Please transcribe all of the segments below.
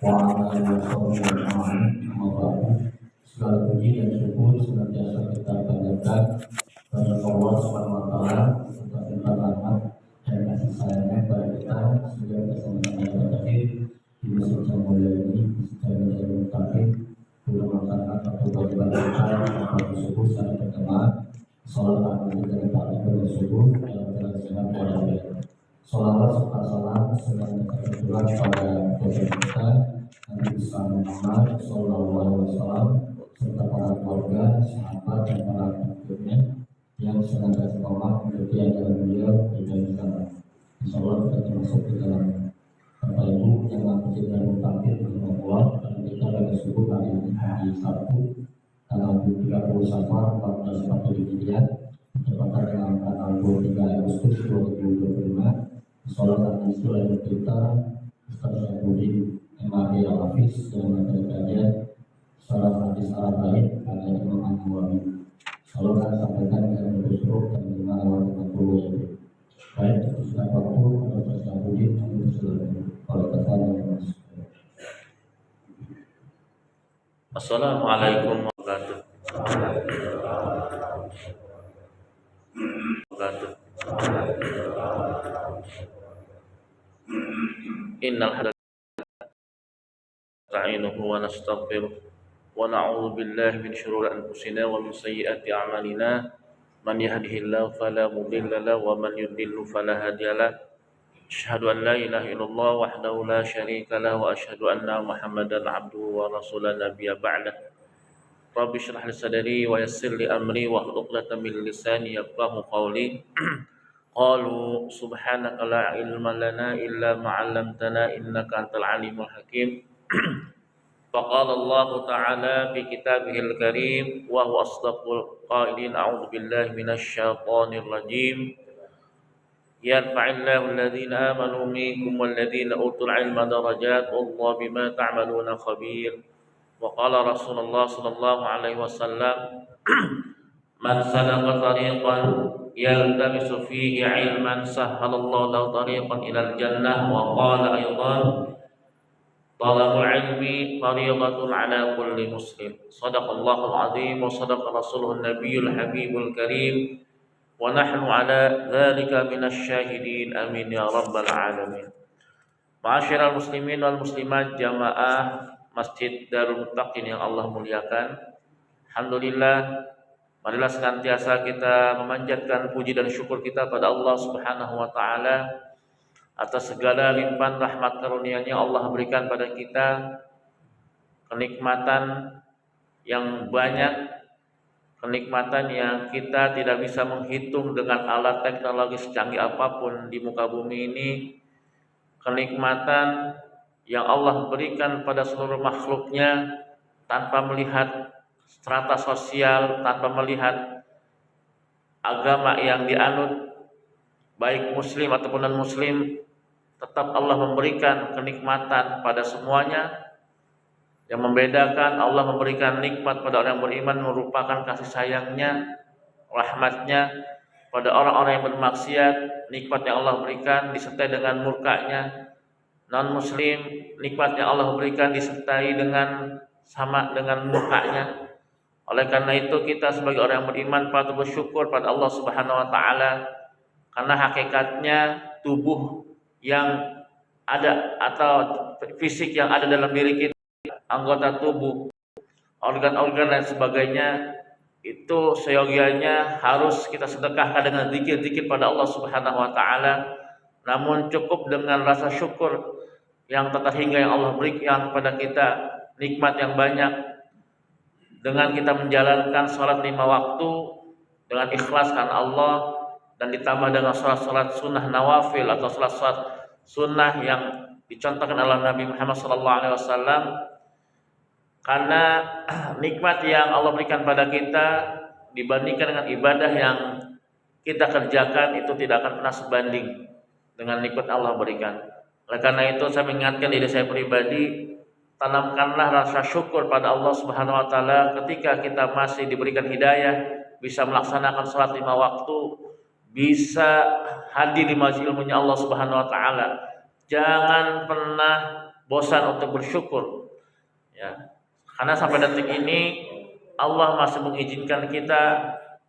wa ala alihi wa segala puji dan syukur senantiasa kita panjatkan kepada Allah Subhanahu wa taala serta limpahan rahmat dan kasih sayangnya kepada kita sehingga kita sama-sama berakhir di masjid yang mulia ini secara menjadi takin belum melaksanakan atau beribadah pada subuh secara berjamaah. Salat dari takbir subuh dalam keadaan sehat walafiat. Salawat serta salam semoga tercurah pada Rasul kita Nabi besar Muhammad Sallallahu Alaihi Wasallam serta para keluarga, sahabat dan para pengikutnya yang senantiasa kompak mengikuti ajaran beliau di dalam zaman. Insyaallah kita termasuk di dalam Bapak Ibu yang mengikuti dalam takbir dengan Allah dan kita pada subuh hari ini hari Sabtu tanggal 30 Safar 1440 Hijriah bertepatan dengan tanggal 23 Agustus 2025. Salat dan istilah kita Ustaz Syafruddin MAD Al-Hafiz dalam materi kajian Salat hadis Arba'in karya Imam An-Nawawi. Salat akan sampaikan dengan bersyukur dan dengan awal dengan puluh itu. Baik, sudah waktu Ustaz Syafruddin kami bersilakan. Kalau kata yang masuk. Assalamualaikum warahmatullahi wabarakatuh. Innal hamdalillah nasta'inuhu wa nastaghfiruh wa na'udzu billahi min shururi anfusina wa min sayyiati a'malina. Man yahdihillahu fala mudilla lahu wa man yudlil fala hadiya lahu. Asyhadu an la ilaha illallah wahdahu la syarika lahu wa asyhadu anna Muhammadan 'abduhu wa rasuluhu nabiyya ba'da. Rabbi shrah li sadri wa yassir li amri wa hlul 'uqdatam min lisani yafqahu qawli. Qalu subhanaka la ilma lana illa ma 'allamtana innaka antal alimul hakim. Faqala Allah ta'ala fi kitabihil karim wa huwa asdaqul qailin a'udzu billahi minasy syaithanir rajim. Yarfa'illahu alladhina amanu minkum walladhina utul 'ilma darajat wallahu bima ta'maluna khabir. Wa qala Rasulullah sallallahu alaihi wasallam man salaka tariqan yaltamisu fihi 'ilman sahhalallahu lahu tariqan ilal jannah wa qala aydan talabul 'ilmi fariidatun 'ala kulli muslim. Shadaqallahul 'azim wa shadaqa rasuluhun nabiyyul habibul karim wa nahnu 'ala dzalika minasy syahidin amin ya rabbal alamin. Ma'asyiral muslimin wal muslimat jamaah Masjid Darul Muttaqin yang Allah muliakan. Alhamdulillah, marilah senantiasa kita memanjatkan puji dan syukur kita pada Allah Subhanahu wa taala atas segala limpahan rahmat karunia-Nya Allah berikan pada kita, kenikmatan yang banyak, kenikmatan yang kita tidak bisa menghitung dengan alat teknologi secanggih apapun di muka bumi ini, kenikmatan yang Allah berikan pada seluruh makhluknya tanpa melihat strata sosial, tanpa melihat agama yang dianut, baik muslim ataupun non muslim, tetap Allah memberikan kenikmatan pada semuanya. Yang membedakan, Allah memberikan nikmat pada orang yang beriman merupakan kasih sayangnya, rahmatnya. Pada orang-orang yang bermaksiat, nikmat yang Allah berikan disertai dengan murkanya. Non muslim, nikmat yang Allah berikan disertai dengan sama dengan murkanya. Oleh karena itu kita sebagai orang yang beriman patut bersyukur pada Allah Subhanahu wa taala, karena hakikatnya tubuh yang ada atau fisik yang ada dalam diri kita, anggota tubuh, organ-organ dan sebagainya, itu seyogianya harus kita sedekahkan dengan zikir-zikir pada Allah Subhanahu wa taala. Namun cukup dengan rasa syukur yang tak terhingga yang Allah berikan kepada kita, nikmat yang banyak, dengan kita menjalankan sholat 5 waktu dengan ikhlas karena Allah, dan ditambah dengan sholat-sholat sunnah nawafil atau sholat-sholat sunnah yang dicontohkan oleh Nabi Muhammad SAW. Karena nikmat yang Allah berikan pada kita dibandingkan dengan ibadah yang kita kerjakan itu tidak akan pernah sebanding dengan nikmat Allah berikan. Oleh karena itu saya mengingatkan diri saya pribadi, tanamkanlah rasa syukur pada Allah Subhanahu wa taala ketika kita masih diberikan hidayah, bisa melaksanakan salat 5 waktu, bisa hadir di majelis ilmunya Allah Subhanahu wa taala. Jangan pernah bosan untuk bersyukur. Ya, karena sampai detik ini Allah masih mengizinkan kita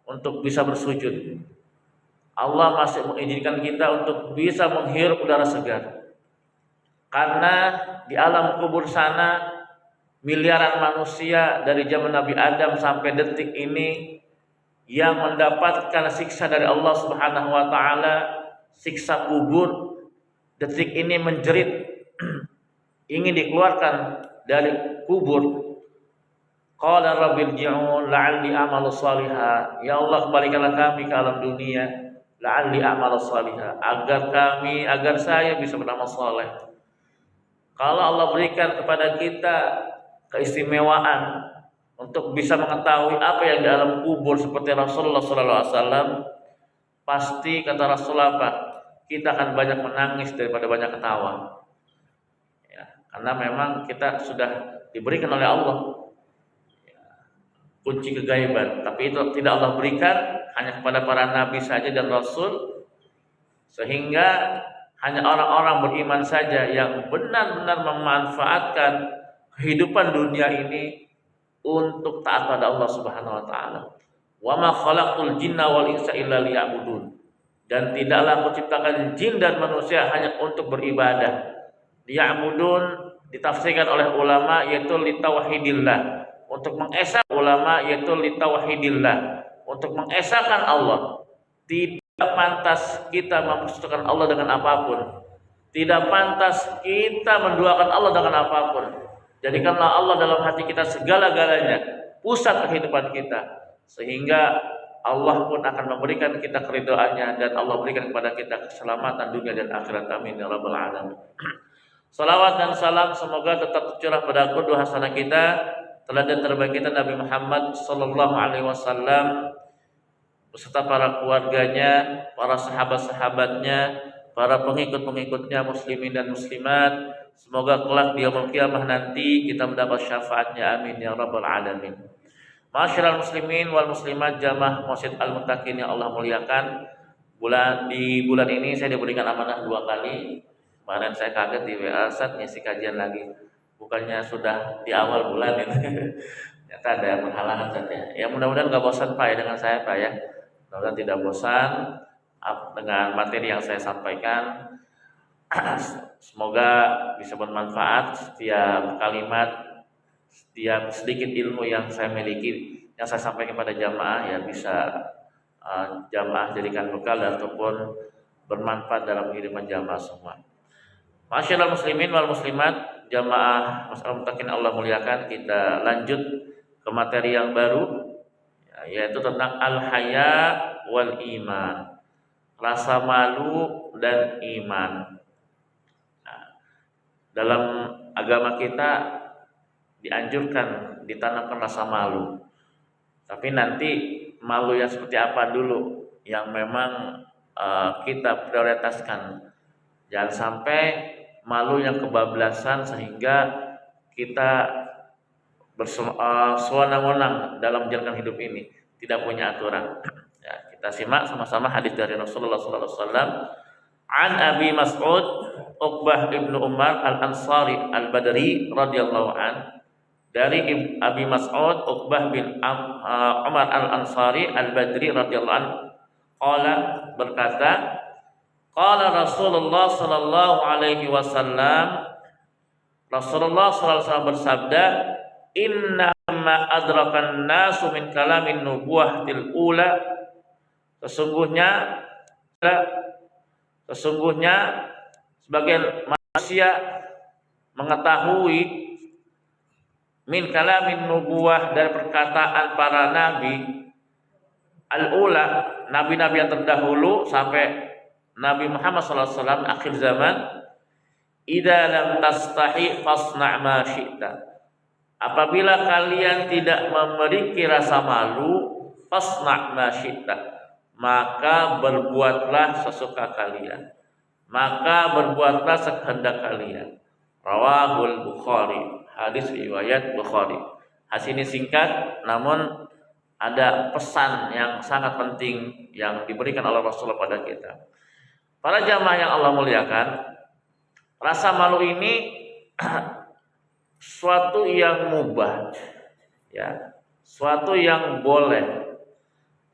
untuk bisa bersujud. Allah masih mengizinkan kita untuk bisa menghirup udara segar. Karena di alam kubur sana miliaran manusia dari zaman Nabi Adam sampai detik ini yang mendapatkan siksa dari Allah Subhanahu wa taala, siksa kubur. Detik ini menjerit ingin dikeluarkan dari kubur. Qala rabbirji'un la'alli a'malu shaliha. Ya Allah, kembalikanlah kami ke alam dunia, la'alli a'malu shaliha, agar saya bisa beramal saleh. Kalau Allah berikan kepada kita keistimewaan untuk bisa mengetahui apa yang di alam kubur seperti Rasulullah SAW, pasti kata Rasulullah apa? Kita akan banyak menangis daripada banyak ketawa. Ya, karena memang kita sudah diberikan oleh Allah kunci kegaiban, tapi itu tidak Allah berikan hanya kepada para nabi saja dan rasul, sehingga hanya orang-orang beriman saja yang benar-benar memanfaatkan kehidupan dunia ini untuk taat pada Allah Subhanahu wa taala. Wa ma khalaqul jinna wal insa illa liya'budun. Dan tidaklah aku ciptakan jin dan manusia hanya untuk beribadah. Liya'budun ditafsirkan oleh ulama yaitu litauhidillah. Untuk mengesahkan ulama yaitu litauhidillah, untuk mengesahkan Allah. Tidak pantas kita mempersekutukan Allah dengan apapun. Tidak pantas kita menduakan Allah dengan apapun. Jadikanlah Allah dalam hati kita segala-galanya, pusat kehidupan kita, sehingga Allah pun akan memberikan kita keridhaannya dan Allah berikan kepada kita keselamatan dunia dan akhirat. Amin ya rabbal alamin. Salawat dan salam semoga tetap tercurah pada qudwah hasanah kita, teladan terbaik kita Nabi Muhammad sallallahu alaihi wasallam beserta para keluarganya, para sahabat-sahabatnya, para pengikut-pengikutnya muslimin dan muslimat. Semoga kelak di yaumul qiyamah nanti kita mendapat syafaatnya. Amin ya rabbal alamin. Ma'asyiral muslimin wal muslimat jamaah Masjid Al-Muttaqin yang Allah muliakan. Di bulan ini saya diberikan amanah 2 kali. Kemarin saya kaget di WA, Ustaz ngisi kajian lagi. Bukannya sudah di awal bulan itu. Ternyata ada perhalangan saja. Ya mudah-mudahan enggak bosan Pak ya dengan saya Pak ya. Mudah-mudahan tidak bosan dengan materi yang saya sampaikan. Semoga bisa bermanfaat setiap kalimat, setiap sedikit ilmu yang saya miliki, yang saya sampaikan kepada jamaah ya bisa jamaah jadikan bekal ataupun bermanfaat dalam kehidupan jamaah semua. Masyaallah muslimin wal muslimat jamaah Masjid Al-Muttaqin Allah muliakan, kita lanjut ke materi yang baru yaitu tentang al-haya wal iman, rasa malu dan iman. Dalam agama kita dianjurkan ditanamkan rasa malu. Tapi nanti malu yang seperti apa dulu yang memang kita prioritaskan. Jangan sampai malu yang kebablasan sehingga kita bersewenang-wenang dalam menjalankan hidup ini, tidak punya aturan. Ya, kita simak sama-sama hadis dari Rasulullah SAW. An Abi Mas'ud Uqbah ibnu Umar al-Ansari al-Badri radhiyallahu an, dari Abi Mas'ud Uqbah bin Umar al-Ansari al-Badri radhiyallahu an, qala berkata, qala Rasulullah sallallahu alaihi wasallam, Rasulullah sallallahu alaihi wasallam bersabda, inna ma adrakan nasu min kalamin nubuwatil ula, sesungguhnya sebagian manusia mengetahui min kalamin nubuwah, dari perkataan para nabi al-ula, nabi-nabi yang terdahulu sampai Nabi Muhammad SAW akhir zaman, idza lam tastahi fasna' ma syi'ta, apabila kalian tidak memiliki rasa malu, fasna' ma syi'ta, maka berbuatlah sesuka kalian, maka berbuatlah sekehendak kalian. Rawahul Bukhari, hadis riwayat Bukhari. Hadis ini singkat namun ada pesan yang sangat penting yang diberikan oleh Rasulullah pada kita. Para jamaah yang Allah muliakan, rasa malu ini suatu yang mubah, ya, suatu yang boleh.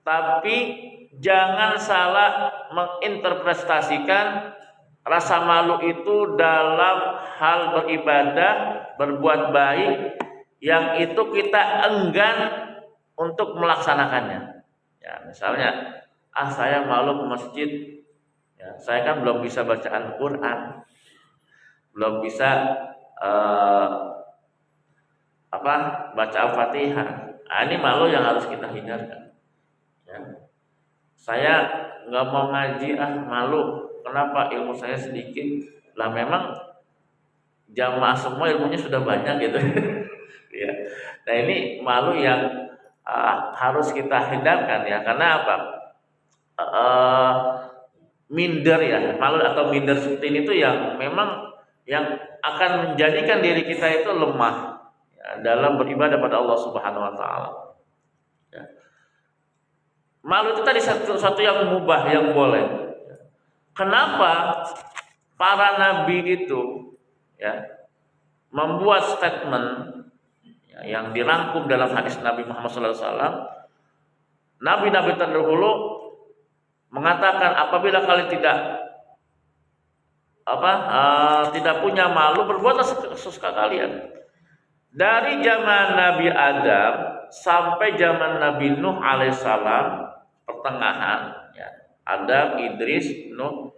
Tapi jangan salah menginterpretasikan rasa malu itu dalam hal beribadah, berbuat baik yang itu kita enggan untuk melaksanakannya. Ya, misalnya, saya malu ke masjid. Ya, saya kan belum bisa bacaan Quran, belum bisa baca Al-Fatihah. Ini malu yang harus kita hindarkan. Ya. Saya nggak mau ngaji, malu. Kenapa? Ilmu saya sedikit. Lah memang jamaah semua ilmunya sudah banyak gitu. Ya. Nah ini malu yang harus kita hindarkan ya. Karena apa? Minder ya, malu atau minder seperti ini tuh yang memang yang akan menjadikan diri kita itu lemah ya, dalam beribadah pada Allah Subhanahu Wa Taala. Ya. Malu itu tadi satu yang mubah, yang boleh. Kenapa para nabi itu ya membuat statement ya, yang dirangkum dalam hadis Nabi Muhammad SAW? Nabi-nabi terdahulu mengatakan apabila kalian tidak punya malu, berbuatlah sesuka kalian. Dari zaman Nabi Adam sampai zaman Nabi Nuh alaihissalam, pertengahan ya, Adam, Idris, Nuh.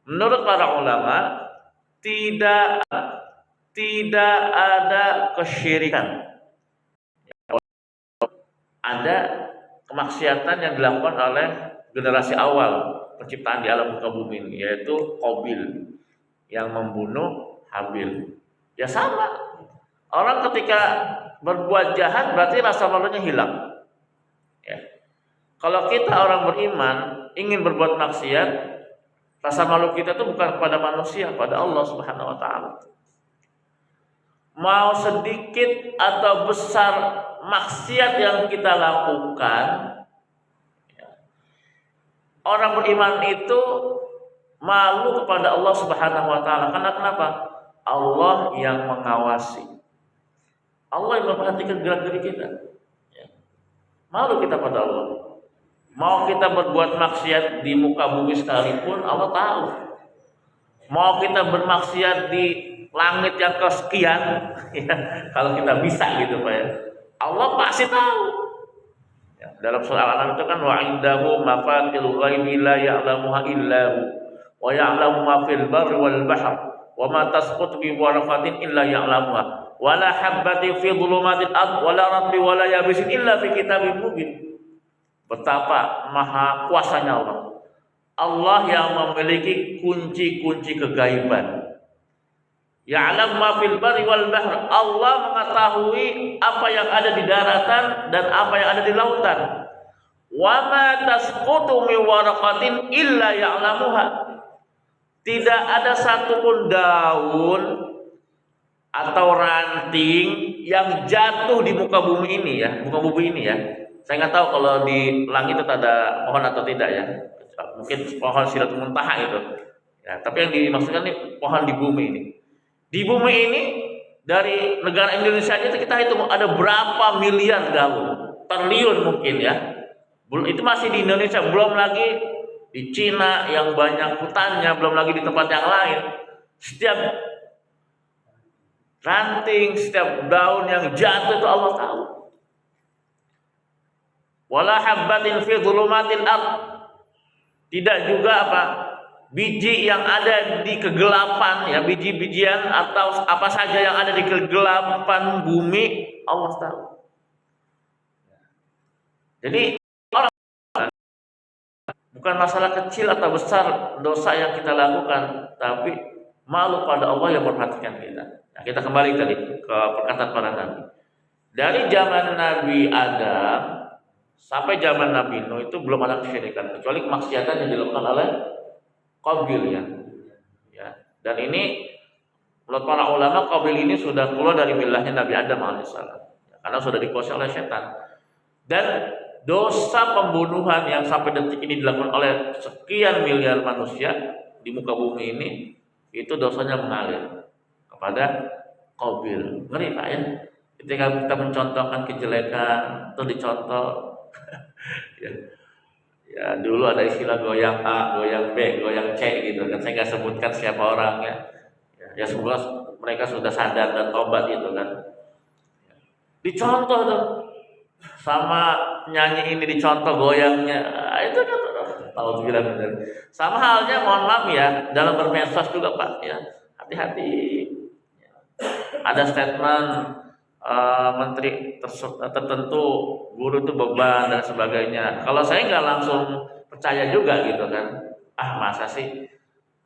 Menurut para ulama tidak ada kesyirikan. Ada kemaksiatan yang dilakukan oleh generasi awal penciptaan di alam muka bumi ini, yaitu Qabil yang membunuh Habil. Ya sama. Orang ketika berbuat jahat berarti rasa malunya hilang. Ya. Kalau kita orang beriman ingin berbuat maksiat, rasa malu kita itu bukan kepada manusia, pada Allah Subhanahu Wa Taala. Mau sedikit atau besar maksiat yang kita lakukan, orang beriman itu malu kepada Allah Subhanahu Wa Taala. Karena kenapa? Allah yang mengawasi. Allah yang memperhatikan gerak-gerik kita. Malu kita pada Allah. Mau kita berbuat maksiat di muka bumi sekalipun, Allah tahu. Mau kita bermaksiat di langit yang kesekian, ya, kalau kita bisa gitu Pak ya, Allah pasti tahu. Ya, dalam surah Al-An'am itu kan wa indahu mafatihul ghaibi la ya'lamuha illa hu wa ya'lamu ma fil barri wal bahr wa ma tasqutu bi waraqatin illa ya'lamuha wa la habbatin fi dhulumatil ard wa la ratbi wa la yabisin illa fi kitabim mubin. Betapa maha kuasanya Allah. Allah yang memiliki kunci-kunci kegaiban. Ya'lam ma fil barri wal bahr. Allah mengetahui apa yang ada di daratan dan apa yang ada di lautan. Wa ma tasqutu min waraqatin illa ya'lamuha. Tidak ada satupun daun atau ranting yang jatuh di muka bumi ini ya, muka bumi ini ya. Saya nggak tahu kalau di langit itu ada pohon atau tidak ya. Mungkin pohon Sidratul Muntaha itu. Ya, tapi yang dimaksudkan ini pohon di bumi ini. Di bumi ini dari negara Indonesia aja kita hitung ada berapa miliar daun, triliun mungkin ya. Itu masih di Indonesia, belum lagi di Cina yang banyak hutannya, belum lagi di tempat yang lain. Setiap ranting, setiap daun yang jatuh itu Allah tahu. Wala habbatin fi dhulumatil ard. Tidak juga biji yang ada di kegelapan ya, biji-bijian atau apa saja yang ada di kegelapan bumi Allah tahu. Jadi orang bukan masalah kecil atau besar dosa yang kita lakukan, tapi malu pada Allah yang memperhatikan kita. Nah, kita kembali tadi ke perkataan para nabi. Dari zaman Nabi Adam sampai zaman Nabi Nuh itu belum ada kesyirikan kecuali kemaksiatan yang dilakukan oleh Qabil ya. Dan ini menurut para ulama Qabil ini sudah keluar dari milahnya Nabi Adam alaihissalam karena sudah dikuasai oleh setan. Dan dosa pembunuhan yang sampai detik ini dilakukan oleh sekian miliar manusia di muka bumi ini itu dosanya mengalir kepada qabil. Ngeri Pak ya. Ketika kita mencontohkan kejelekan itu dicontoh. Ya, ya dulu ada istilah goyang A, goyang B, goyang C gitu kan. Saya nggak sebutkan siapa orangnya. Ya semoga mereka sudah sadar dan tobat gitu kan. Dicontoh tuh sama nyanyi ini, dicontoh goyangnya. Itu kan tahu bilang benar. Sama halnya mohon maaf ya dalam bermedsos juga Pak ya. Hati-hati. Ada statement menteri tertentu, guru itu beban dan sebagainya. Kalau saya nggak langsung percaya juga gitu kan. Ah masa sih?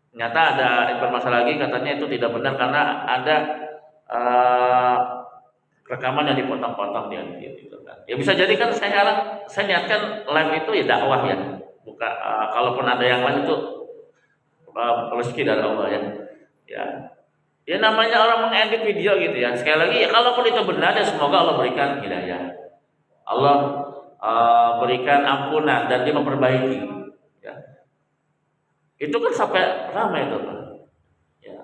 Ternyata ada informasi lagi katanya itu tidak benar karena ada rekaman yang dipotong-potong dia gitu kan. Ya bisa jadi kan saya niatkan live itu ya dakwah ya. Bukan kalaupun ada yang lain itu rezeki dari Allah ya. Ya. Ya namanya orang mengedit video gitu ya. Sekali lagi ya kalaupun itu benar ya semoga Allah berikan hidayah. Allah berikan ampunan dan dia memperbaiki. Ya. Itu kan sampai ramai itu Pak.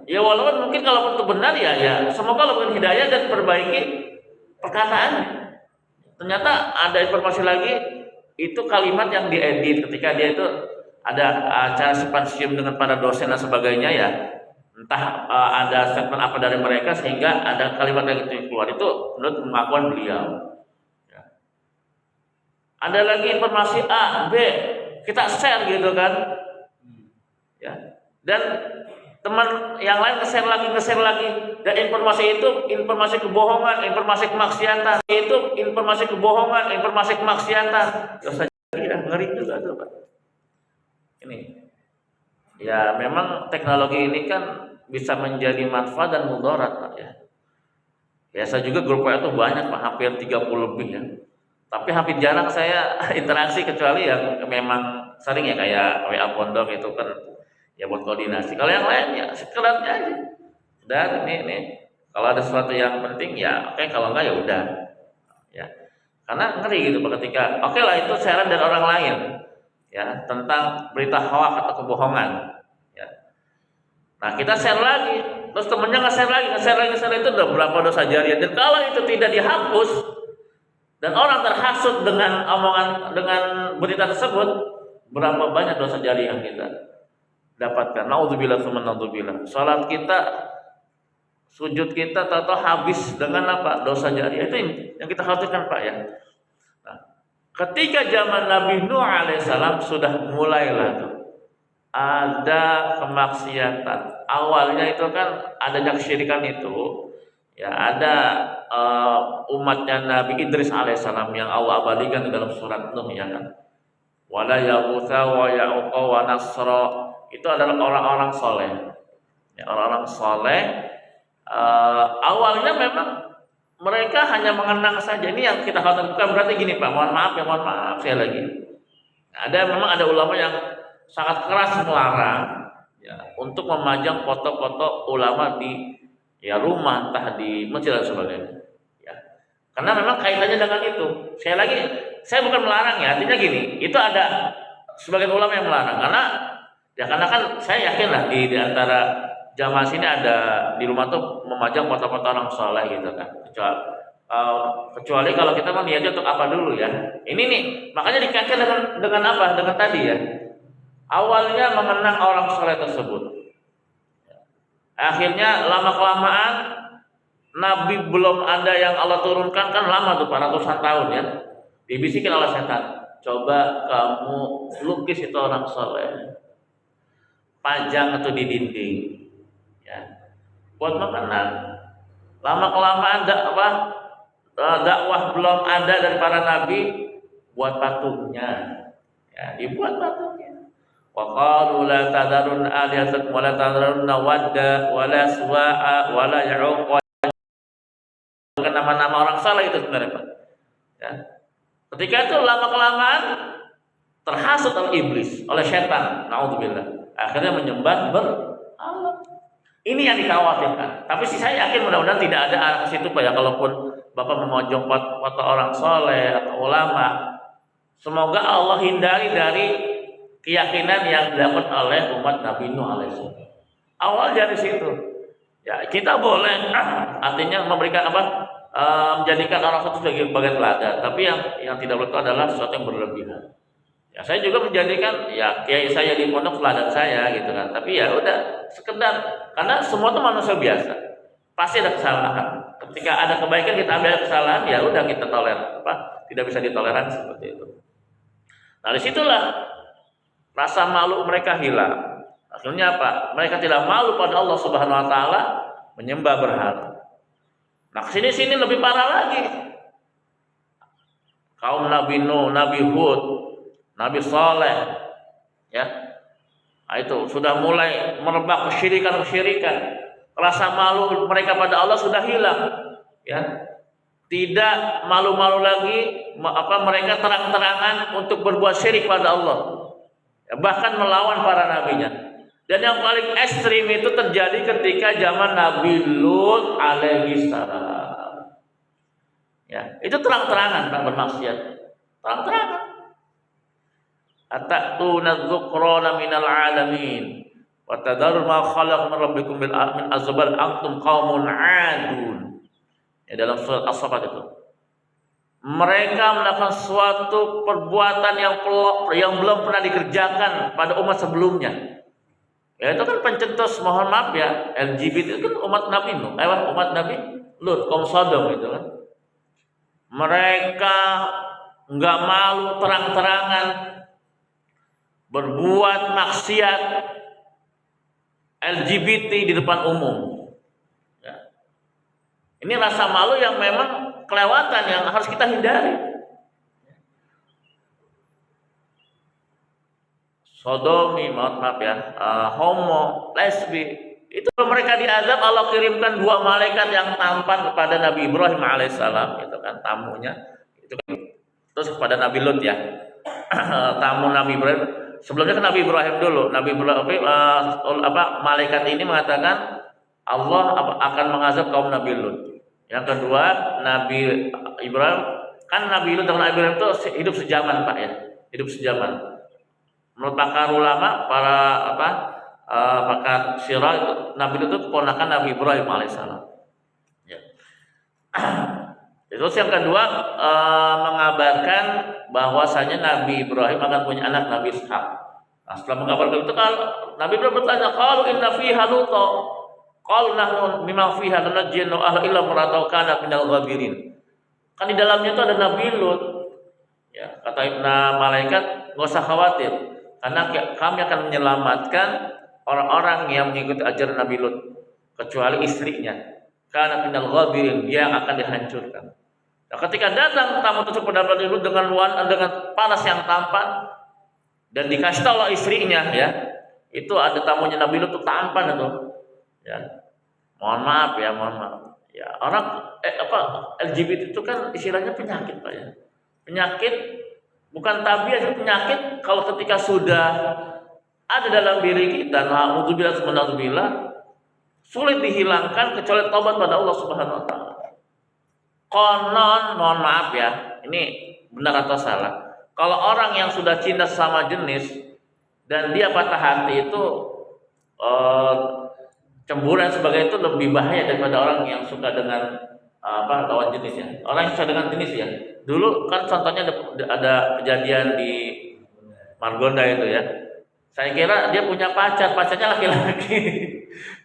Ya walaupun mungkin kalaupun itu benar ya semoga Allah berikan hidayah dan perbaiki perkataannya. Ternyata ada informasi lagi itu kalimat yang diedit ketika dia itu ada acara simposium dengan para dosen dan sebagainya ya. Entah ada statement apa dari mereka sehingga ada kalimat yang itu keluar itu menurut pengakuan beliau. Ya. Ada lagi informasi A, B, kita share gitu kan, ya. Dan teman yang lain nge-share lagi, dan informasi itu informasi kebohongan, informasi kemaksiatan, dosa jadi ngeri juga tuh Pak. Ini, ya memang teknologi ini kan bisa menjadi manfaat dan mudarat Pak ya. Ya saya juga grup WA itu banyak Pak, hampir 30 lebih ya. Tapi hampir jarang saya interaksi kecuali yang memang sering ya kayak WA pondok itu kan ya buat koordinasi. Kalau yang lain ya sekedarnya aja. Dan ini kalau ada sesuatu yang penting ya oke, kalau enggak ya udah. Ya. Karena ngeri gitu Pak ketika oke lah itu sharing dari orang lain ya tentang berita hoax atau kebohongan. Nah kita share lagi, terus temennya nge-share lagi, itu udah berapa dosa jariah. Dan kalau itu tidak dihapus dan orang terhasut dengan omongan, dengan berita tersebut, berapa banyak dosa jariah yang kita dapatkan. Naudzubillah tsumma naudzubillah. Salat kita, sujud kita, tahu habis dengan apa? Dosa jariah. Itu yang kita khawatirkan Pak ya. Nah, ketika zaman Nabi Nuh alaihissalam sudah mulailah tuh ada kemaksiatan. Awalnya itu kan adanya kesyirikan itu ya ada umatnya Nabi Idris alaihissalam yang Allah abadikan di dalam surat Nuh ya kan. Wala yaghutsa wa ya'uqa wa nasra, itu adalah orang-orang soleh. Ya, orang-orang soleh awalnya memang mereka hanya mengenang saja. Ini yang kita katakan bukan berarti gini Pak. Mohon maaf saya lagi. Memang ada ulama yang sangat keras melarang ya, untuk memajang foto-foto ulama di ya rumah, entah di masjid dan sebagainya. Ya. Karena memang kaitannya dengan itu. Saya bukan melarang ya, artinya gini, itu ada sebagian ulama yang melarang karena kan saya yakin lah di antara jamaah sini ada di rumah tuh memajang foto-foto orang soleh gitu kan. Kecuali kalau kita mau niatnya untuk apa dulu ya. Ini nih, makanya dikaitkan dengan apa? Dengan tadi ya. Awalnya mengenang orang soleh tersebut. Akhirnya lama kelamaan Nabi belum ada yang Allah turunkan kan lama tuh ratusan tahun ya. Dibisikin oleh setan. Coba kamu lukis itu orang soleh, pajang atau di dinding, ya, buat mengenang. Lama kelamaan dakwah belum ada dari para nabi, buat patungnya, ya, dibuat patungnya. Wa qalu la tadarun alihatakum wa la tadarunna wadda wa la suwa'a wa la ya'uqa. Bukan nama-nama orang saleh itu sebenarnya Pak. Ya. Ketika itu lama kelamaan terhasut oleh iblis, oleh setan, naudzubillah. Akhirnya menyembah berhala. Ini yang dikhawatirkan. Tapi saya yakin mudah-mudahan tidak ada arah ke situ Pak ya. Kalaupun Bapak memojong foto orang soleh atau ulama, semoga Allah hindari dari keyakinan yang dilakukan oleh umat Nabi Nuh alaihissalam. Awal dari situ. Ya, kita boleh artinya memberikan apa? Menjadikan orang itu sebagai bagian teladan, tapi yang tidak boleh itu adalah sesuatu yang berlebihan. Ya, saya juga menjadikan ya kiai saya di pondok teladan saya gitu kan. Tapi ya udah sekedar karena semua itu manusia biasa. Pasti ada kesalahan. Ketika ada kebaikan kita ambil kesalahan, ya udah kita toleran. Tidak bisa ditoleransi seperti itu. Nah, disitulah rasa malu mereka hilang. Akhirnya apa? Mereka tidak malu pada Allah Subhanahu Wa Taala, menyembah berhala. Nah, sini lebih parah lagi. Kaum Nabi Nuh, Nabi Hud, Nabi Saleh, ya, nah, itu sudah mulai merebak kesyirikan. Rasa malu mereka pada Allah sudah hilang, ya. Tidak malu-malu lagi, mereka terang-terangan untuk berbuat syirik pada Allah, ya, bahkan melawan para nabinya. Dan yang paling ekstrim itu terjadi ketika zaman Nabi Lut alaihi salam. Ya, itu terang-terangan bermaksiat, terang-terangan. Atatuna dzukrana minal alamin wa tadharru ma khalaq min rabbikum min azbal antum qaumun adun. Ya, dalam surat As-Saffat itu. Mereka melakukan suatu perbuatan yang belum pernah dikerjakan pada umat sebelumnya. Ya, itu kan pencetus, mohon maaf ya, LGBT itu kan umat Nabi Nuh, umat Nabi Lut, kaum Sodom itu kan. Mereka nggak malu terang-terangan berbuat maksiat LGBT di depan umum. Ya. Ini rasa malu yang memang kelewatan yang harus kita hindari. Sodomi, maaf ya, homo, lesbi, itu mereka diazab, Allah kirimkan 2 malaikat yang tampan kepada Nabi Ibrahim alaihissalam, itu kan tamunya, itu kan. Terus kepada Nabi Lut ya, tamu Nabi Ibrahim. Sebelumnya ke Nabi Ibrahim dulu, Nabi Ibrahim, malaikat ini mengatakan Allah akan mengazab kaum Nabi Lut. Yang kedua, Nabi Ibrahim, kan Nabi Lut dengan Nabi Ibrahim itu hidup sejaman Pak ya, hidup sejaman. Menurut pakar ulama, para pakar sirah, Nabi itu keponakan Nabi Ibrahim alaihissalam. Ya. Terus yang kedua mengabarkan bahwasanya Nabi Ibrahim akan punya anak Nabi Ishak. Nah, setelah mengabarkan itu kan Nabi Ibrahim bertanya, "Qalu inna fiha Luta." Qalu nahnu mimma fiha lanajjinu ahla illa maratau kana minal ghabirin. Kan di dalamnya itu ada Nabi Lut. Ya, kata malaikat, "Enggak usah khawatir. Karena kami akan menyelamatkan orang-orang yang mengikuti ajaran Nabi Lut, kecuali istrinya. Karena minal ghabirin, dia akan dihancurkan." Nah, ketika datang tamu tersebut pada Nabi Lut dengan panas yang tampan dan dikasih tahu istrinya, ya, itu ada tamunya Nabi Lut itu tampan itu, ya. Mohon maaf. Ya, orang LGBT itu kan istilahnya penyakit Pak ya. Penyakit bukan tabiat, penyakit kalau ketika sudah ada dalam diri kita, na'udzubillah, sulit dihilangkan kecuali taubat pada Allah Subhanahu Wa Taala. Konon, mohon maaf ya, ini benar atau salah. Kalau orang yang sudah cinta sama jenis dan dia patah hati itu cemburu dan sebagainya, itu lebih bahaya daripada orang yang suka dengan lawan jenis ya. Orang yang suka dengan jenis ya. Dulu kan contohnya ada kejadian di Margonda itu ya. Saya kira dia punya pacarnya laki-laki.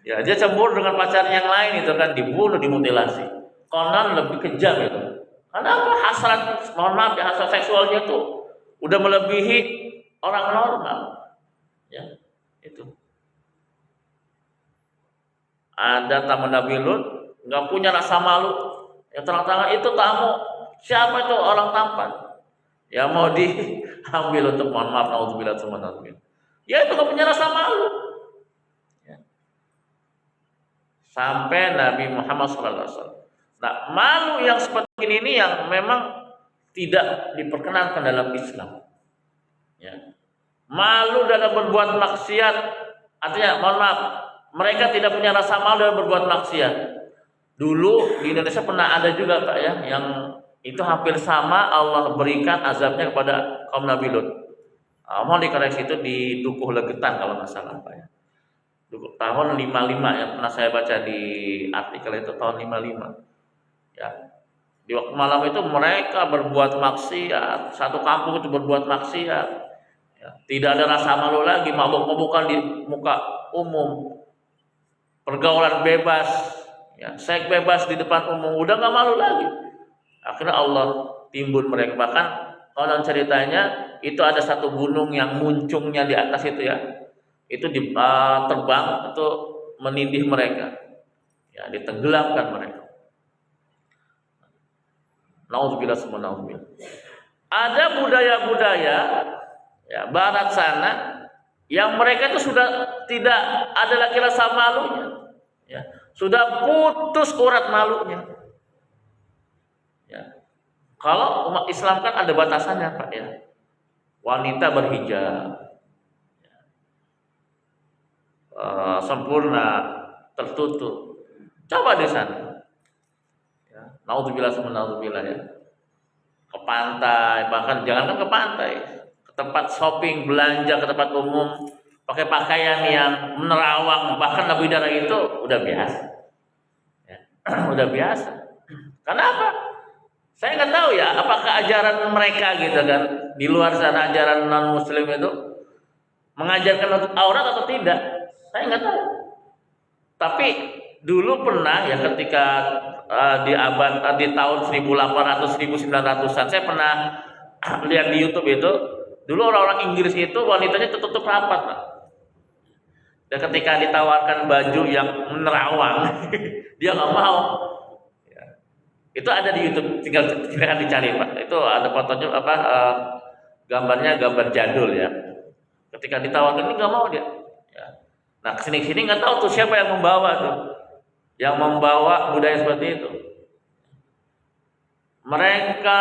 Ya, dia cemburu dengan pacar yang lain itu kan, dibunuh, dimutilasi. Konon lebih kejam itu. Karena hasrat, mohon maaf ya, hasrat seksualnya tuh udah melebihi orang normal. Ya, itu. Ada tamu Nabi Lut nggak punya rasa malu, yang terang-terangan itu tamu siapa itu orang tampan, ya mau diambil untuk mohon maaf, naudzubillah semua naudzubillah. Ya itu nggak punya rasa malu. Ya. Sampai Nabi Muhammad SAW. Nah, malu yang seperti ini yang memang tidak diperkenankan dalam Islam. Ya. Malu dalam berbuat maksiat, artinya mohon maaf, mereka tidak punya rasa malu dalam berbuat maksiat. Dulu di Indonesia pernah ada juga Pak ya, yang itu hampir sama Allah berikan azabnya kepada kaum Nabi Lut. Mohon dikoreksi, itu di Dukuh Legetan kalau nggak salah Pak ya. tahun 55 yang pernah saya baca di artikel itu tahun 55. Ya. Di waktu malam itu mereka berbuat maksiat, satu kampung itu berbuat maksiat. Ya. Tidak ada rasa malu lagi, mabuk-mabukan di muka umum, pergaulan bebas, ya, seks bebas di depan umum, udah nggak malu lagi. Akhirnya Allah timbun mereka. Bahkan konon ceritanya itu ada satu gunung yang muncungnya di atas itu ya, itu terbang untuk menindih mereka, ya, ditenggelamkan mereka. Nauzubillah summa nauzubillah. Ada budaya-budaya ya barat sana yang mereka itu sudah tidak ada lagi rasa malunya, ya, sudah putus urat malunya. Ya. Kalau umat Islam kan ada batasannya Pak ya, wanita berhijab, ya, sempurna, tertutup. Coba di sana. Naudzubillah summa naudzubillah ya. Ke pantai, bahkan jangankan ke pantai, ke tempat shopping, belanja, ke tempat umum, pakai pakaian yang menerawang, bahkan lebih dari itu udah biasa. Ya. Udah biasa. Kenapa? Saya nggak tahu ya, apakah ajaran mereka gitu kan di luar sana, ajaran non muslim itu mengajarkan aurat atau tidak? Saya nggak tahu. Tapi dulu pernah ya ketika di tahun 1800 1900-an saya pernah lihat di YouTube itu, dulu orang-orang Inggris itu wanitanya tertutup rapat, Pak. Dan ketika ditawarkan baju yang menerawang dia nggak mau. Ya. Itu ada di YouTube, tinggal dicari Pak. Itu ada fotonya gambarnya gambar jadul ya. Ketika ditawarkan ini nggak mau dia. Ya. Nah kesini nggak tahu tuh siapa yang membawa tuh. Yang membawa budaya seperti itu. Mereka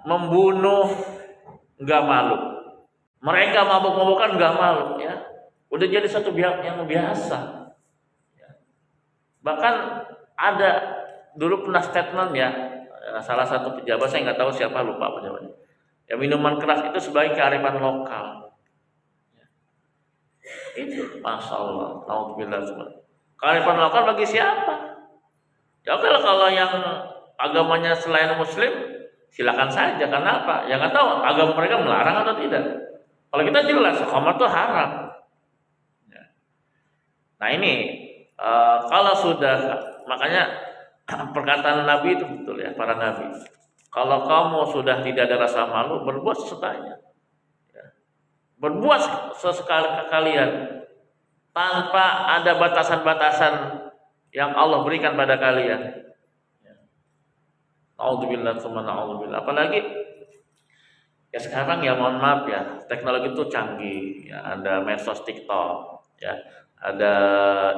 membunuh nggak malu. Mereka mabuk-mabukan nggak malu ya. Udah jadi satu yang biasa. Ya. Bahkan ada dulu pernah statement ya, salah satu pejabat, saya nggak tahu siapa, lupa pejabatnya. Ya minuman keras itu sebagai kearifan lokal. Ya. Itu masya Allah. Alhamdulillah. Kearifan lokal bagi siapa? Ya oke lah, kalau yang agamanya selain muslim silakan saja. Kenapa? Ya nggak tahu agama mereka melarang atau tidak. Kalau kita jelas khamar itu haram. Ya. Nah ini kalau sudah, makanya perkataan Nabi itu betul ya, para Nabi. Kalau kamu sudah tidak ada rasa malu, berbuat sesukanya. Ya. Berbuat sesekali kalian. Tanpa ada batasan-batasan yang Allah berikan pada kalian. Nauzubillah tsumma nauzubillah. Apalagi ya sekarang ya mohon maaf ya, teknologi itu canggih. Ya, ada medsos TikTok, ya, ada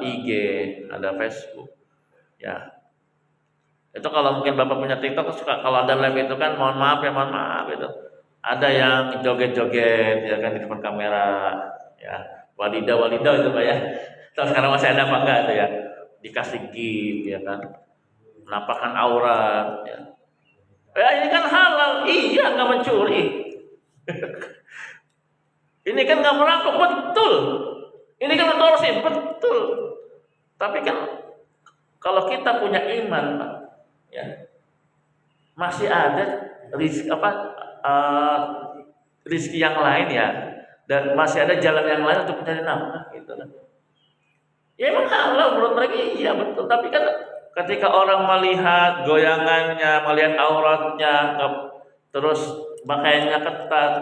IG, ada Facebook. Ya. Itu kalau mungkin Bapak punya TikTok, suka kalau ada live itu kan mohon maaf itu. Ada yang joget-joget ya kan di depan kamera, ya. Walidah itu Pak ya. Terus sekarang masih ada apa enggak itu ya? Dikasih gift ya kan. Menampakkan aurat ya. Ya ini kan halal. Iya, enggak mencuri. Ini kan enggak merampok, betul. Ini kan mentorsi, betul. Tapi kan kalau kita punya iman Pak, ya. Masih ada rezeki yang lain ya. Dan masih ada jalan yang lain untuk mencari nafkah gitu kan. Ya emang halal menurut mereka, iya betul. Tapi kan ketika orang melihat goyangannya, melihat auratnya, terus pakaiannya ketat,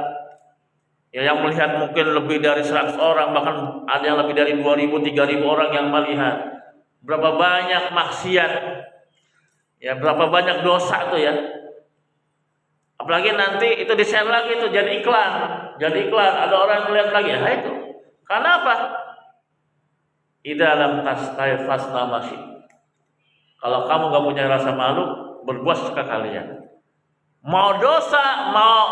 ya yang melihat mungkin lebih dari 100 orang, bahkan ada yang lebih dari 2.000, 3.000 orang yang melihat. Berapa banyak maksiat, ya berapa banyak dosa tuh ya. Apalagi nanti itu di-share lagi itu jadi iklan. Ada orang yang melihat lagi. Nah itu. Karena apa? Idza lam tastai fasna masyi. Kalau kamu gak punya rasa malu, berbuat suka kalian. Mau dosa, mau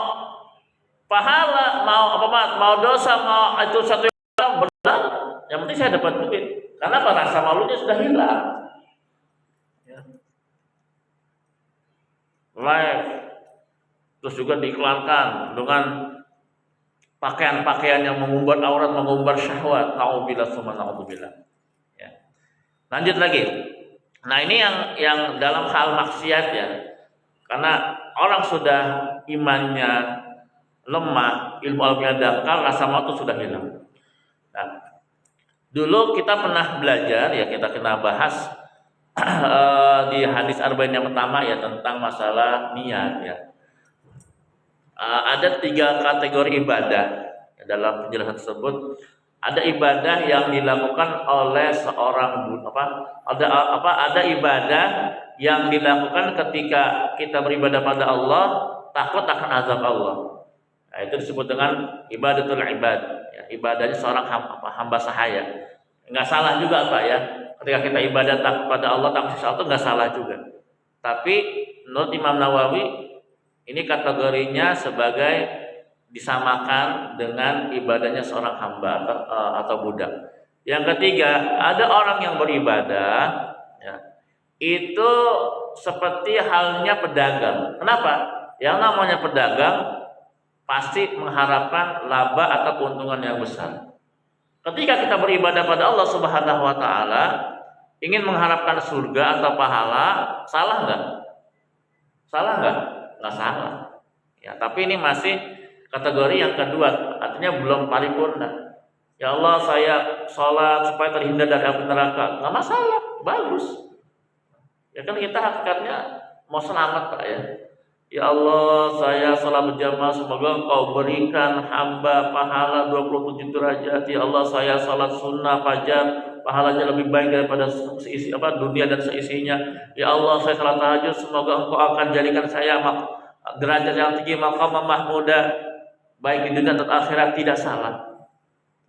pahala, mau dosa, mau itu satu yang benar. Yang penting saya dapat duit. Karena apa? Rasa malunya sudah hilang. Ya. Live. Terus juga diiklankan dengan pakaian-pakaian yang mengumbar aurat, mengumbar syahwat. Nauzubillah tsumma nauzubillah. Ya. Lanjut lagi. Nah, ini yang dalam hal maksiat ya. Karena orang sudah imannya lemah, ilmu ilmunya dangkal, rasa malu itu sudah hilang. Nah, dulu kita pernah belajar ya, kita kena bahas di hadis arba'in yang pertama ya tentang masalah niat ya. Ada 3 kategori ibadah dalam penjelasan tersebut. Ada ibadah yang dilakukan oleh seorang ada ibadah yang dilakukan ketika kita beribadah pada Allah takut akan azab Allah. Nah, itu disebut dengan ibadatul ibad ya, ibadahnya seorang hamba sahaya. Enggak salah juga Pak ya, ketika kita ibadah takut pada Allah, takut sesuatu enggak salah juga. Tapi menurut Imam Nawawi ini kategorinya sebagai disamakan dengan ibadahnya seorang hamba atau budak. Yang ketiga, ada orang yang beribadah ya, itu seperti halnya pedagang. Kenapa? Yang namanya pedagang pasti mengharapkan laba atau keuntungan yang besar. Ketika kita beribadah pada Allah Subhanahu wa taala, ingin mengharapkan surga atau pahala, salah enggak? Salah enggak? Enggak salah. Ya, tapi ini masih kategori yang kedua, artinya belum paripurna. Ya Allah, saya sholat supaya terhindar dari api neraka. Enggak masalah, bagus. Ya kan kita hakikatnya mau selamat Pak ya. Ya Allah, saya sholat berjamaah, semoga Engkau berikan hamba pahala 27 derajat. Ya Allah, saya sholat sunnah fajar, pahalanya lebih baik daripada dunia dan seisinya. Ya Allah, saya sholat tahajud, semoga Engkau akan jadikan saya derajat yang tinggi, maqam mahmudah, baik di dunia dan akhirat. Tidak salah.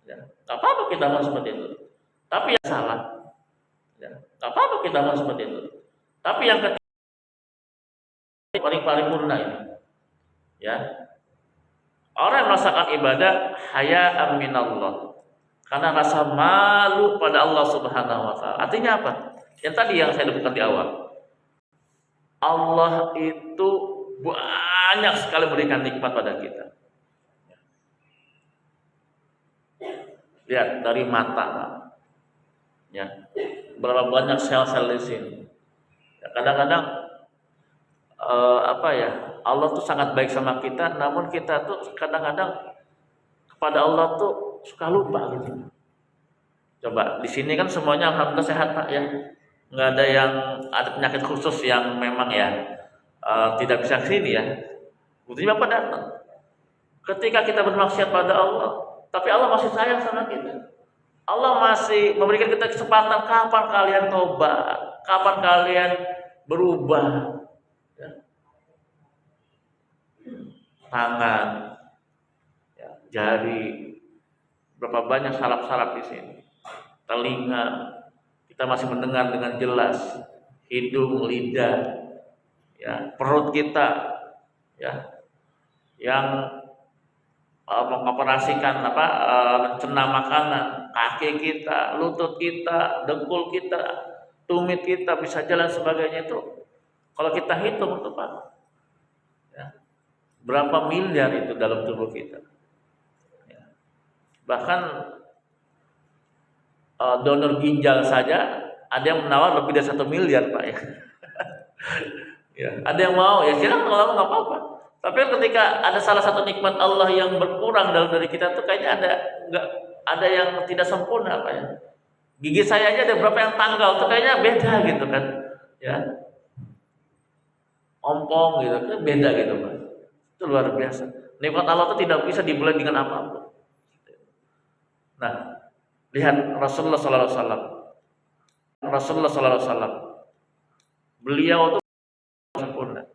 Ya, tak apa-apa kita mau seperti itu. Tapi yang salah. Ya, tak apa-apa kita mau seperti itu. Tapi yang ketiga paling paripurna ini ya, orang yang merasakan ibadah haya'an minallah, karena rasa malu pada Allah Subhanahu wa taala. Artinya apa? Yang tadi yang saya sebutkan di awal, Allah itu banyak sekali memberikan nikmat pada kita. Lihat dari mata ya, berapa banyak sel-sel di sini ya, kadang-kadang Allah tuh sangat baik sama kita, namun kita tuh kadang-kadang kepada Allah tuh suka lupa gitu. Coba di sini kan semuanya alhamdulillah sehat Pak ya, nggak ada yang ada penyakit khusus yang memang ya tidak bisa kesini ya. Buktinya Bapak datang. Ketika kita bermaksiat pada Allah, tapi Allah masih sayang sama kita. Allah masih memberikan kita kesempatan, kapan kalian tobat, kapan kalian berubah. Tangan, ya, jari, berapa banyak saraf-saraf di sini. Telinga, kita masih mendengar dengan jelas. Hidung, lidah, ya, perut kita, ya, yang mengoperasikan mencerna makanan, kaki kita, lutut kita, dengkul kita, tumit kita, bisa jalan sebagainya itu. Kalau kita hitung itu Pak, ya, berapa miliar itu dalam tubuh kita. Ya. Bahkan donor ginjal saja ada yang menawar lebih dari 1 miliar Pak ya. Ya, ada yang mau ya silakan, kalau nggak apa-apa. Tapi ketika ada salah satu nikmat Allah yang berkurang dalam diri kita tuh kayaknya ada yang tidak sempurna Pak ya. Gigi saya aja ada berapa yang tanggal tuh kayaknya beda gitu kan. Ya. Ompong gitu kan beda gitu Pak. Itu luar biasa. Nikmat Allah itu tidak bisa dibeli dengan apapun. Nah, lihat Rasulullah sallallahu alaihi wasallam. Rasulullah sallallahu alaihi wasallam. Beliau itu sempurna.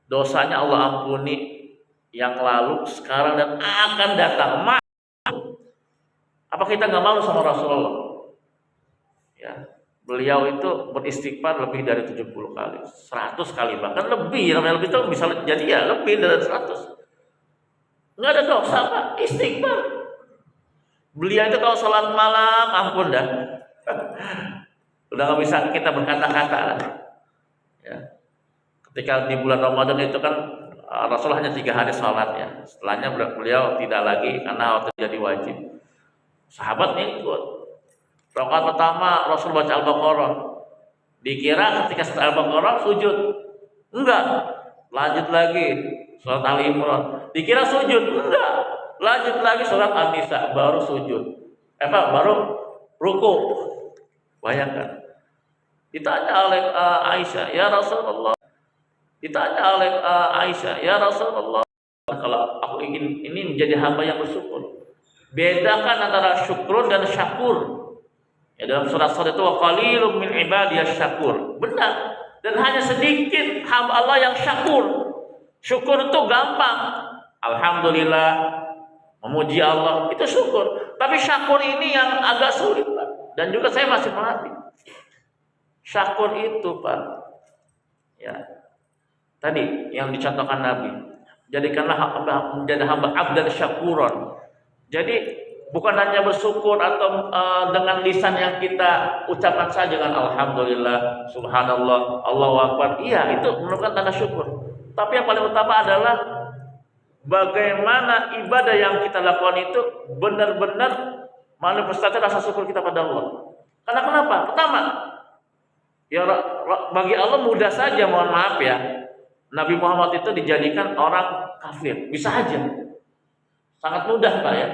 Dosanya Allah ampuni yang lalu, sekarang dan akan datang. Apa kita nggak malu sama Rasulullah? Ya. Beliau itu beristighfar lebih dari 70 kali, 100 kali, bahkan lebih. Namanya lebih itu bisa jadi ya lebih dari 100. Nggak ada dosa Pak, istighfar. Beliau itu kalau sholat malam, ampun dah. Udah nggak bisa kita berkata-kata. Ya. Ketika di bulan Ramadan itu kan Rasul hanya 3 hari sholat ya. Setelahnya beliau tidak lagi karena waktu jadi wajib. Sahabat ngikut. Rakaat pertama Rasul baca Al-Baqarah. Dikira ketika setelah Al-Baqarah sujud. Enggak. Lanjut lagi surat Ali Imran. Dikira sujud. Enggak. Lanjut lagi surat An-Nisa baru sujud. Baru ruku. Bayangkan. Ditanya oleh Aisyah, "Ya Rasulullah." Ditanya oleh Aisyah, "Ya Rasulullah, kalau aku ingin ini menjadi hamba yang bersyukur, bedakan antara syukur dan syakur." Ya, dalam surat-surat itu wa qalilum min ibadiyas syakur. Benar. Dan hanya sedikit hamba Allah yang syakur. Syukur itu gampang. Alhamdulillah, memuji Allah, itu syukur. Tapi syakur ini yang agak sulit, Pak. Dan juga saya masih melatih. Syakur itu, Pak. Ya. Tadi yang dicontohkan Nabi, jadikanlah menjadi hamba abdan syakuron. Jadi bukan hanya bersyukur atau dengan lisan yang kita ucapkan saja dengan alhamdulillah, subhanallah, Allahu akbar. Iya, itu merupakan tanda syukur. Tapi yang paling utama adalah bagaimana ibadah yang kita lakukan itu benar-benar manifestasi rasa syukur kita pada Allah. Karena kenapa? Pertama, ya bagi Allah mudah saja, mohon maaf ya. Nabi Muhammad itu dijadikan orang kafir, bisa aja, sangat mudah, Pak ya.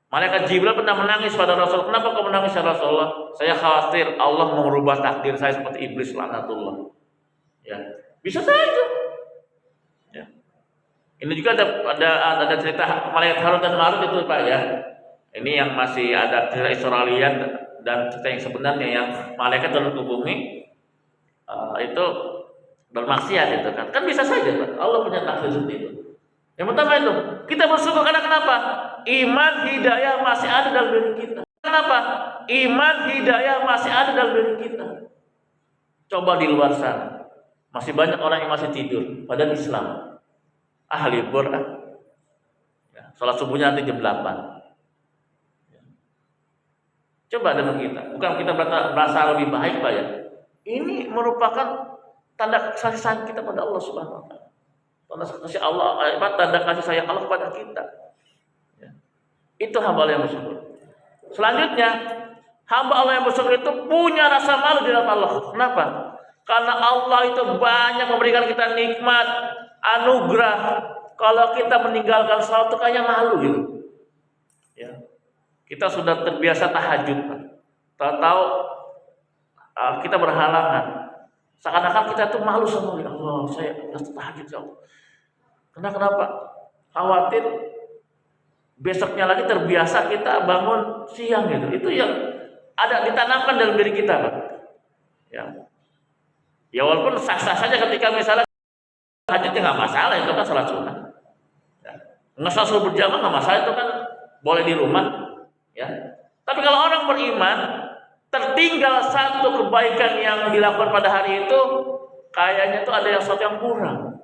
Malaikat Jibril pernah menangis pada Rasul. "Kenapa kau menangis ya Rasulullah?" "Saya khawatir Allah mau merubah takdir saya seperti iblis laknatullah." Ya, bisa saja. Ya. Ini juga ada cerita malaikat Harut dan Marut itu, Pak ya. Ini yang masih ada cerita Israeliat dan cerita yang sebenarnya yang malaikat turun ke bumi itu bermaksiat itu kan. Kan bisa saja, Pak. Allah punya takdir seperti itu. Yang pertama itu, kita bersyukur karena kenapa? Iman hidayah masih ada dalam diri kita. Kenapa? Iman hidayah masih ada dalam diri kita. Coba di luar sana, masih banyak orang yang masih tidur, padahal Islam. Libur ya, sholat subuhnya nanti jam 8. Ya. Coba dengan kita, bukan kita merasa lebih baik, Pak ya. Ini merupakan tanda kasih sayang kita pada Allah Subhanahu wa taala. Tanda kasih Allah, tanda kasih sayang Allah kepada kita. Ya. Itu hamba Allah yang bersyukur. Selanjutnya, hamba Allah yang bersyukur itu punya rasa malu di hadapan Allah. Kenapa? Karena Allah itu banyak memberikan kita nikmat, anugerah. Kalau kita meninggalkan salat itu kayak malu gitu. Ya. Kita sudah terbiasa tahajud, tahu-tahu kita berhalangan. Seakan-akan kita tuh malu sama Allah. Saya harus tahajud ya Allah. Kenapa? Khawatir besoknya lagi terbiasa kita bangun siang gitu. Itu yang ada ditanamkan dalam diri kita, Pak. Ya. Ya walaupun sah-sah saja ketika misalnya tahajudnya nggak masalah, itu kan salat sunnah. Ya. Nggak selalu berjamaah nggak masalah, itu kan boleh di rumah. Ya. Tapi kalau orang beriman tertinggal satu kebaikan yang dilakukan pada hari itu, kayaknya tuh ada sesuatu yang kurang.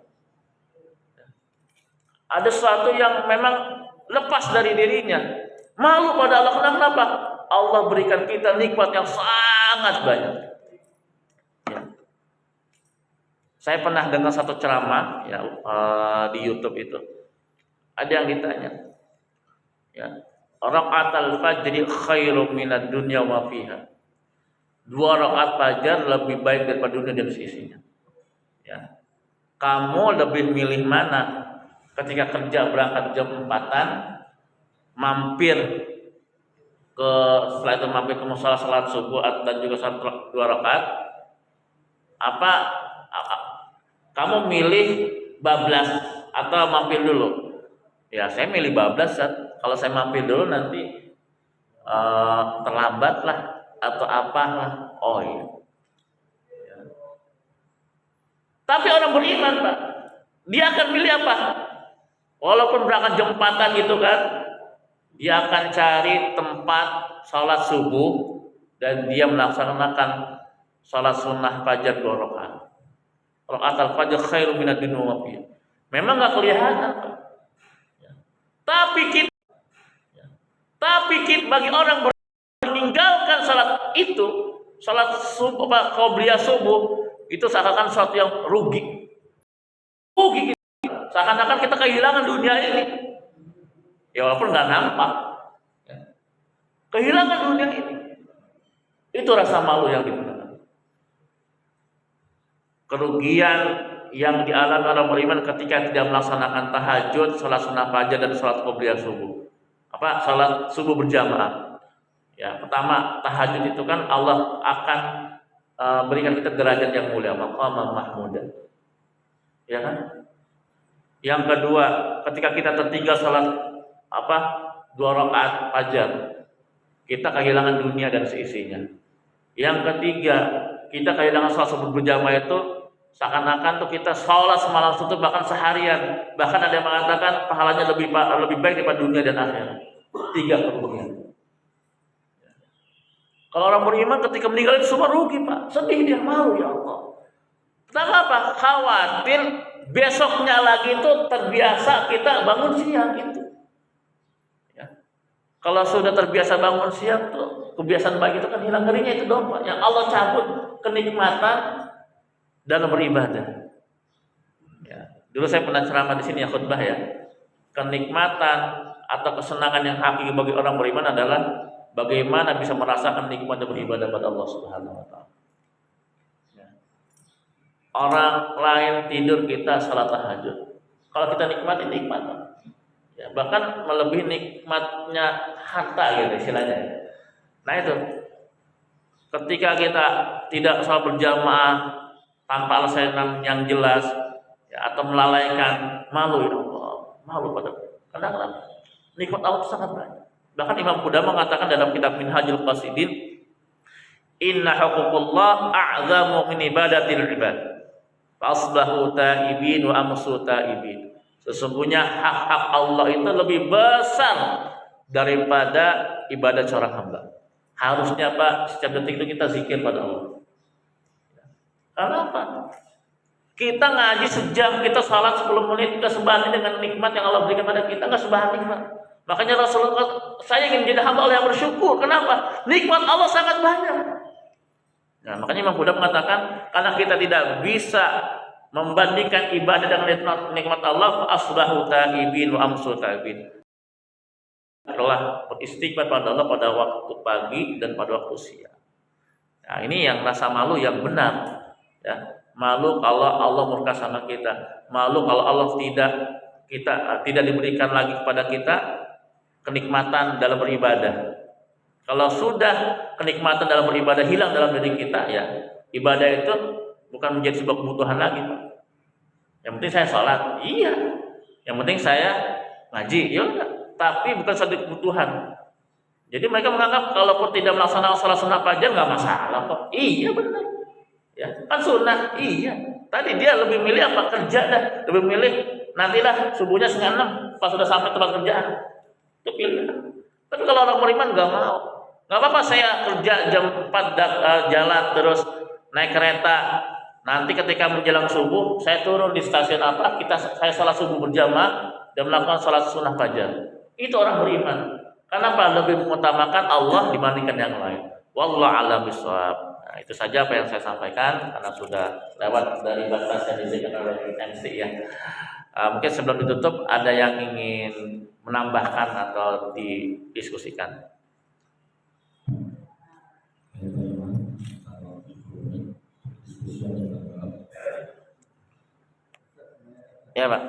Ada sesuatu yang memang lepas dari dirinya. Malu pada Allah. Kenapa? Allah berikan kita nikmat yang sangat banyak. Ya. Saya pernah dengar satu ceramah ya, di YouTube itu. Ada yang ditanya. Ya, rakaatul fajri khairum minad dunya wa fiha. 2 rakaat fajar lebih baik daripada dunia dan seisinya. Ya. Kamu lebih milih mana? Ketika kerja berangkat jam 4-an, mampir ke setelah itu mampir ke musola salat subuh dan juga salat 2 rakaat. Apa kamu milih bablas atau mampir dulu? Ya, saya milih bablas. Kalau saya mampir dulu nanti terlambat lah atau apalah. Oh iya. Ya. Tapi orang beriman, Pak, dia akan milih apa? Walaupun berangkat jam 4-an gitu kan, dia akan cari tempat sholat subuh dan dia melaksanakan sholat sunnah fajar 2 rakaat. Rakaat al-fajr khairum minad dunya wa fiha. Memang nggak kelihatan, Pak. Ya. Tapi kita bagi orang meninggalkan sholat itu, sholat subuh, qobliyah subuh, itu seakan-akan sesuatu yang rugi. Rugi kita. Seakan-akan kita kehilangan dunia ini. Ya walaupun nggak nampak. Ya. Kehilangan dunia ini. Itu rasa malu yang digunakan. Kerugian yang dialami orang beriman ketika tidak melaksanakan tahajud, salat sunnah fajar dan salat qobliyah subuh. Salat subuh berjamaah. Ya, pertama tahajud itu kan Allah akan berikan kita derajat yang mulia, maqamam mahmudah. Ya kan? Yang kedua, ketika kita tertinggal salat 2 rakaat fajar, kita kehilangan dunia dan seisinya. Yang ketiga, kita kehilangan salat subuh berjamaah itu seakan-akan tuh kita sholat semalam suntuk bahkan seharian, bahkan ada yang mengatakan pahalanya lebih baik daripada dunia dan akhirat. 3 kerugian. Kalau orang beriman ketika meninggal itu semua rugi, Pak. Sedih dia, malu, ya Allah. Kenapa? Khawatir besoknya lagi itu terbiasa kita bangun siang itu. Ya. Kalau sudah terbiasa bangun siang tuh kebiasaan baik itu kan hilang, ngerinya itu dong, Pak. Yang Allah cabut kenikmatan dalam beribadah. Ya. Dulu saya pernah ceramah di sini ya, khutbah ya. Kenikmatan atau kesenangan yang hakiki bagi orang beriman adalah bagaimana bisa merasakan nikmat beribadah pada Allah Subhanahu wa taala. Ya. Orang lain tidur, kita salat tahajud. Kalau kita nikmati nikmat. Ya, bahkan melebihi nikmatnya harta gitu istilahnya. Nah itu. Ketika kita tidak salat berjamaah tanpa alasan yang jelas ya, atau melalaikan, malu ya Allah, malu pada karena nikmat Allah itu sangat banyak. Bahkan Imam Qudamah mengatakan dalam kitab Minhajul Qasidin, inna huququllah a'zamu min ibadatil ibad fasbahu ta'ibin wa amsu ta'ibin. Sesungguhnya hak-hak Allah itu lebih besar daripada ibadah seorang hamba. Harusnya Pak, setiap detik itu kita zikir pada Allah. Karena apa? Kita ngaji sejam, kita salat 10 menit, kita sebanding dengan nikmat yang Allah berikan pada kita, nggak sebanding, Pak. Makanya Rasulullah, saya ingin menjadi hamba Allah yang bersyukur. Kenapa? Nikmat Allah sangat banyak. Nah, makanya Imam Buddha mengatakan, karena kita tidak bisa membandingkan ibadah dengan nikmat Allah, asbahu ta'ibin wa amsu ta'ibin. Adalah beristighfar pada Allah pada waktu pagi dan pada waktu siang. Nah, ini yang rasa malu yang benar. Ya, malu kalau Allah murka sama kita, malu kalau Allah tidak diberikan lagi kepada kita kenikmatan dalam beribadah. Kalau sudah kenikmatan dalam beribadah hilang dalam diri kita, ya ibadah itu bukan menjadi sebuah kebutuhan lagi, Pak. Yang penting saya sholat, iya. Yang penting saya ngaji, ya udah. Tapi bukan suatu kebutuhan. Jadi mereka menganggap kalaupun tidak melaksanakan sholat sunnah fajar nggak masalah kok. Iya benar. Ya, kan sunnah, iya. Tadi dia lebih milih apa? Kerja dah. Lebih milih nantilah subuhnya 5:30 pas sudah sampai tempat kerjaan. Itu pilihan. Tapi kalau orang beriman nggak mau. Nggak apa-apa saya kerja jam 4 jalan terus naik kereta. Nanti ketika menjelang subuh saya turun di stasiun apa? Saya sholat subuh berjamaah dan melakukan sholat sunnah fajar. Itu orang beriman. Kenapa? Lebih mengutamakan Allah dibandingkan yang lain. Wallahu a'lam bishawab. Nah, itu saja apa yang saya sampaikan karena sudah lewat dari batas yang disediakan oleh MC ya. Mungkin sebelum ditutup ada yang ingin menambahkan atau didiskusikan. Ya Pak.